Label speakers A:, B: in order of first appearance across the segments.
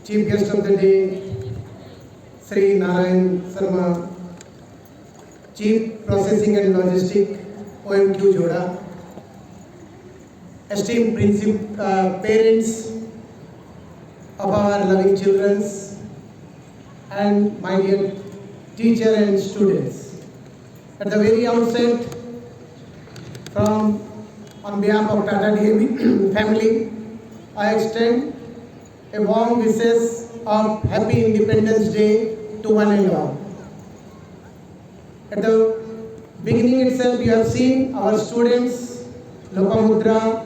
A: Chief Guest of the Day, Sri Narayan Sarma, Chief Processing and Logistic, OMQ Joda, esteemed parents of our loving children, and my dear teacher and students. At the very outset, on behalf of Tata DAV family, I extend a warm wishes of Happy Independence Day to one and all. At the beginning itself, you have seen our students, Lopamudra,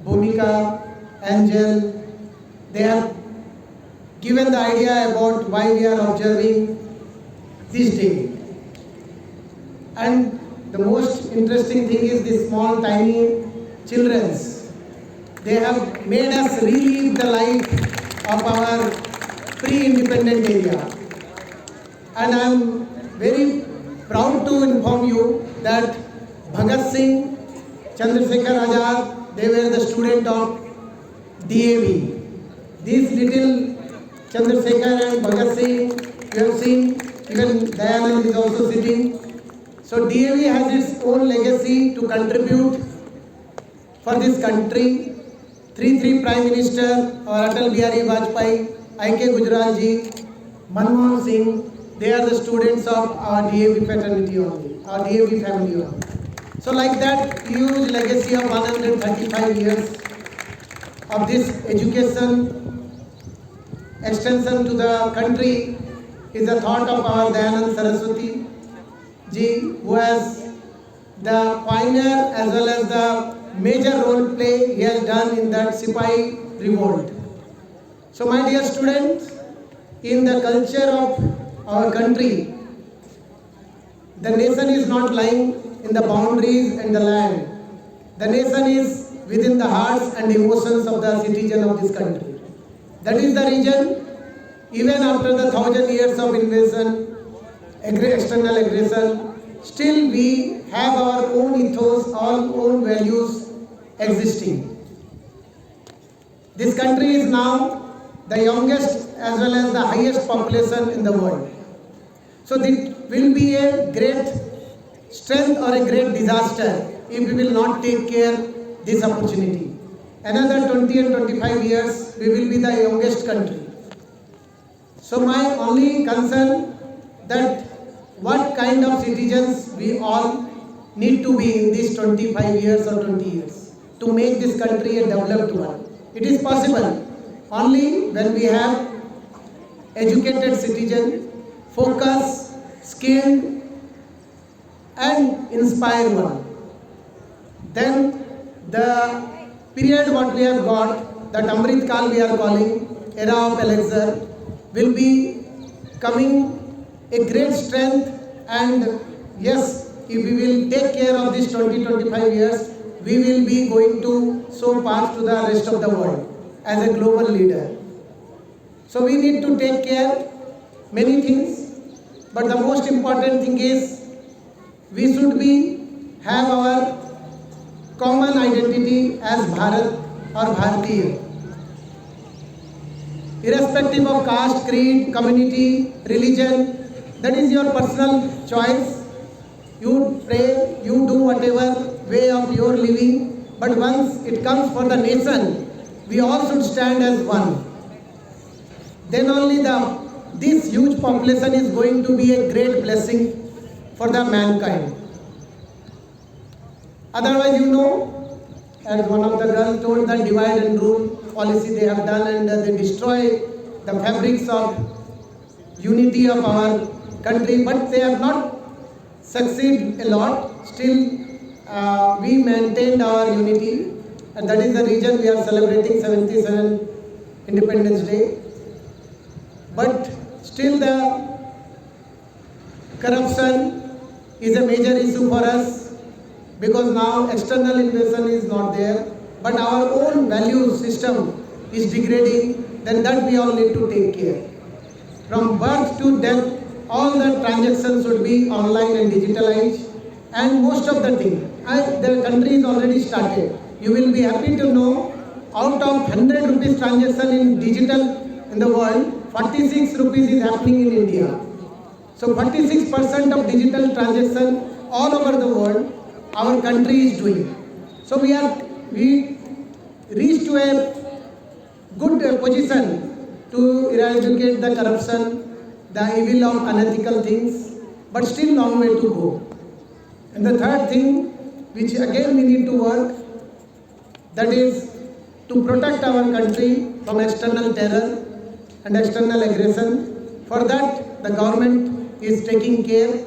A: Bhumika, Angel. They have given the idea about why we are observing this day. And the most interesting thing is the small tiny children. They have made us relive the life of our pre-independent area. And I am very proud to inform you that Bhagat Singh, Chandrasekhar Azad, they were the student of DAV. These little Chandrasekhar and Bhagat Singh, you have seen, even Dayanand is also sitting. So DAV has its own legacy to contribute for this country. 3 Prime Minister or Atal Bihari Vajpayee, I.K. Gujral ji, Manmohan Singh, they are the students of our DAV fraternity only, our DAV family only. So like that huge legacy of 135 years of this education extension to the country is the thought of our Dayanand Saraswati ji, who has the pioneer as well as the major role play he has done in that Sipahi revolt. So my dear students, in the culture of our country, the nation is not lying in the boundaries and the land. The nation is within the hearts and emotions of the citizen of this country. That is the reason, even after the 1,000 years of invasion, external aggression, still we have our own ethos, our own values existing. This country is now the youngest as well as the highest population in the world. So it will be a great strength or a great disaster if we will not take care of this opportunity. Another 20 and 25 years, we will be the youngest country. So my only concern that what kind of citizens we all need to be in these 25 years or 20 years to make this country a developed one. It is possible only when we have educated citizens, focused, skilled and inspired one. Then the period what we have got, that Amrit Kal we are calling, era of elixir, will be coming a great strength, and yes, if we will take care of this 20-25 years, we will be going to show path to the rest of the world as a global leader. So we need to take care many things, but the most important thing is we should have our common identity as Bharat or Bharatiya. Irrespective of caste, creed, community, religion, that is your personal choice. You pray, you do whatever way of your living, but once it comes for the nation, we all should stand as one. Then only this huge population is going to be a great blessing for the mankind. Otherwise, as one of the girls told, the divide and rule policy they have done, and they destroy the fabrics of unity of our country, but they have not succeeded a lot. Still, we maintained our unity, and that is the reason we are celebrating 77 Independence Day. But still the corruption is a major issue for us, because now external invasion is not there, but our own value system is degrading. Then that we all need to take care. From birth to death, all the transactions should be online and digitalized, and most of the thing, the country is already started. You will be happy to know, out of 100 rupees transaction in digital in the world, 46 rupees is happening in India. So 46% of digital transaction all over the world, our country is doing. So we reached to a good position to eradicate the corruption, the evil of unethical things, but still long way to go. And the third thing, which again we need to work, that is to protect our country from external terror and external aggression. For that, the government is taking care,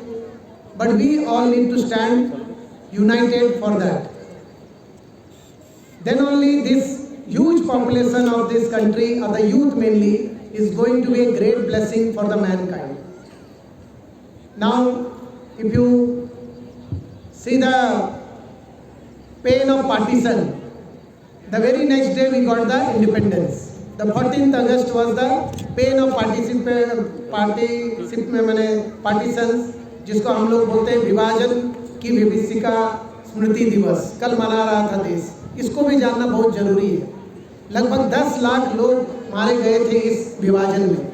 A: but we all need to stand united for that. Then only this huge population of this country, or the youth mainly, is going to be a great blessing for the mankind. Now, if you see the pain of partition, the very next day we got the independence. The 14th August was the pain of partitions, जिसको हम लोग बोलते हैं विभाजन की विभीषिका स्मृति दिवस, कल मना रहा था देश. इसको भी जानना बहुत जरूरी है. लगभग 10 लाख लोग मारे गए थे इस विभाजन में.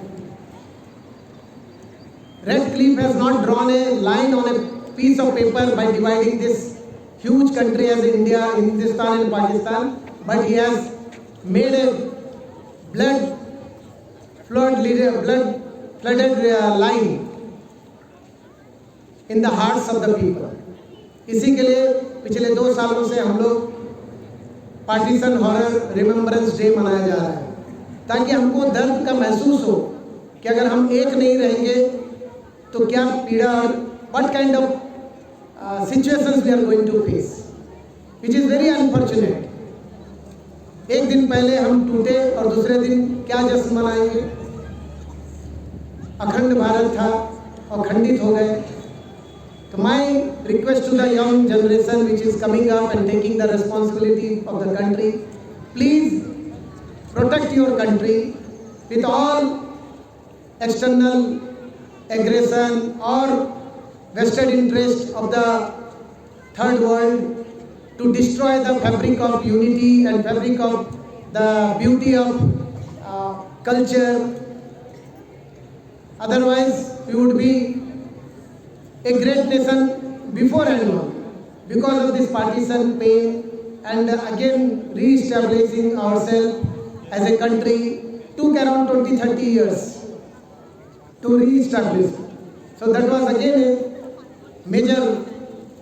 A: Radcliffe has not drawn a line on a piece of paper by dividing this huge country as India, Hindustan and Pakistan, but he has made a blood-flooded line in the hearts of the people. इसी के लिए पिछले 2 सालों से हम लोग partition horror remembrance day मनाया जा रहा है, ताकि हमको दर्द का महसूस हो कि अगर हम एक नहीं रहेंगे तो क्या पीड़ा और what kind of situations we are going to face, which is very unfortunate. एक दिन पहले हम टूटे और दूसरे दिन क्या जश्न मनाएंगे. अखंड भारत था और खंडित हो गए. So my request to the young generation which is coming up and taking the responsibility of the country, please protect your country with all external aggression or vested interest of the third world to destroy the fabric of unity and fabric of the beauty of culture. Otherwise, we would be a great nation before anyone, because of this partition pain, and again re-establishing ourselves as a country took around 20-30 years to re-establish. So that was again a major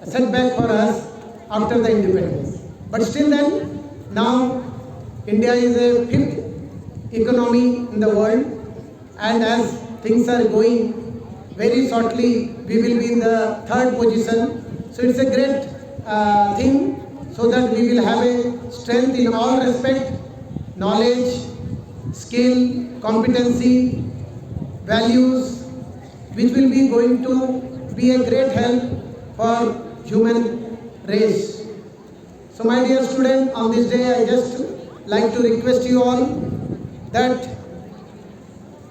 A: setback for us after the independence. But still then, now India is a 5th economy in the world, and as things are going, very shortly we will be in the 3rd position. So it's a great thing, so that we will have a strength in all respect, knowledge, skill, competency, values, which will be going to be a great help for human race. So my dear student, on this day I just like to request you all that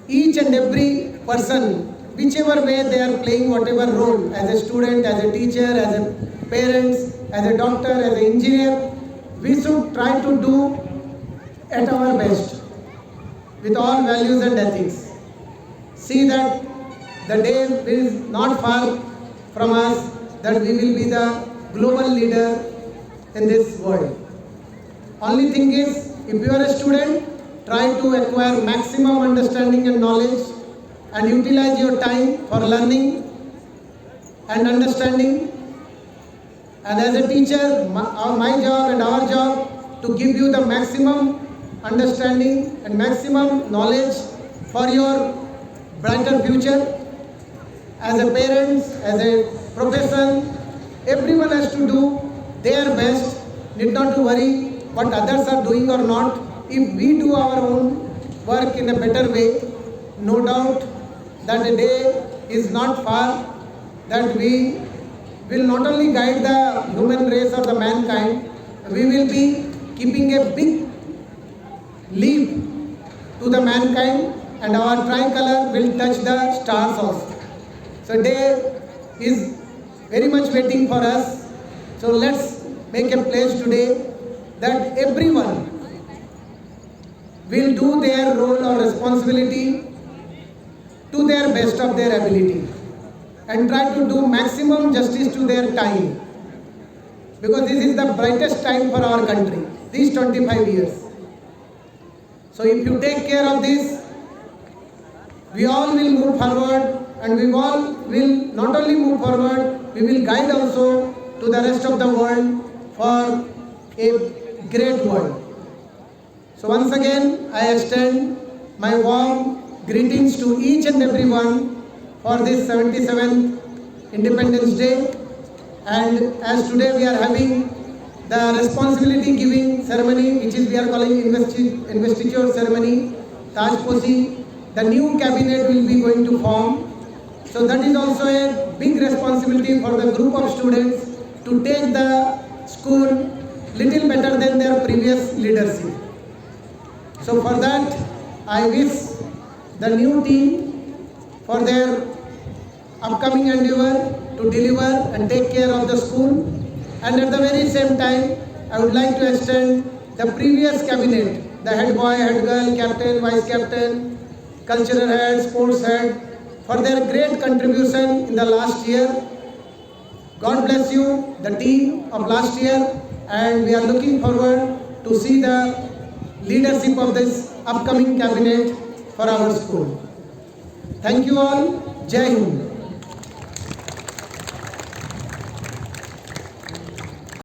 A: each and every person, whichever way they are playing whatever role, as a student, as a teacher, as a parents, as a doctor, as an engineer, we should try to do at our best with all values and ethics. See that the day is not far from us that we will be the global leader in this world. Only thing is, if you are a student, try to acquire maximum understanding and knowledge and utilize your time for learning and understanding. And as a teacher, my job and our job to give you the maximum understanding and maximum knowledge for your brighter future. As a parents, as a profession, everyone has to do their best, need not to worry what others are doing or not. If we do our own work in a better way, no doubt that a day is not far that we will not only guide the human race or the mankind, we will be keeping a big leap to the mankind, and our tricolor will touch the stars also. So day is very much waiting for us. So let's make a pledge today that everyone will do their role or responsibility to their best of their ability and try to do maximum justice to their time, because this is the brightest time for our country, these 25 years. So if you take care of this, we all will move forward, and we all will not only move forward, we will guide also to the rest of the world for a great world. So once again, I extend my warm greetings to each and everyone for this 77th Independence Day. And as today we are having the responsibility giving ceremony, which is we are calling investiture ceremony, Tajposi, the new cabinet will be going to form. So that is also a big responsibility for the group of students to take the school little better than their previous leadership. So for that, I wish the new team for their upcoming endeavor to deliver and take care of the school. And at the very same time, I would like to extend the previous cabinet, the head boy, head girl, captain, vice captain, cultural head, sports head, for their great contribution in the last year. God bless you, the team of last year, and we are looking forward to see the leadership of this upcoming cabinet for our school. Thank you all. Jai Hind.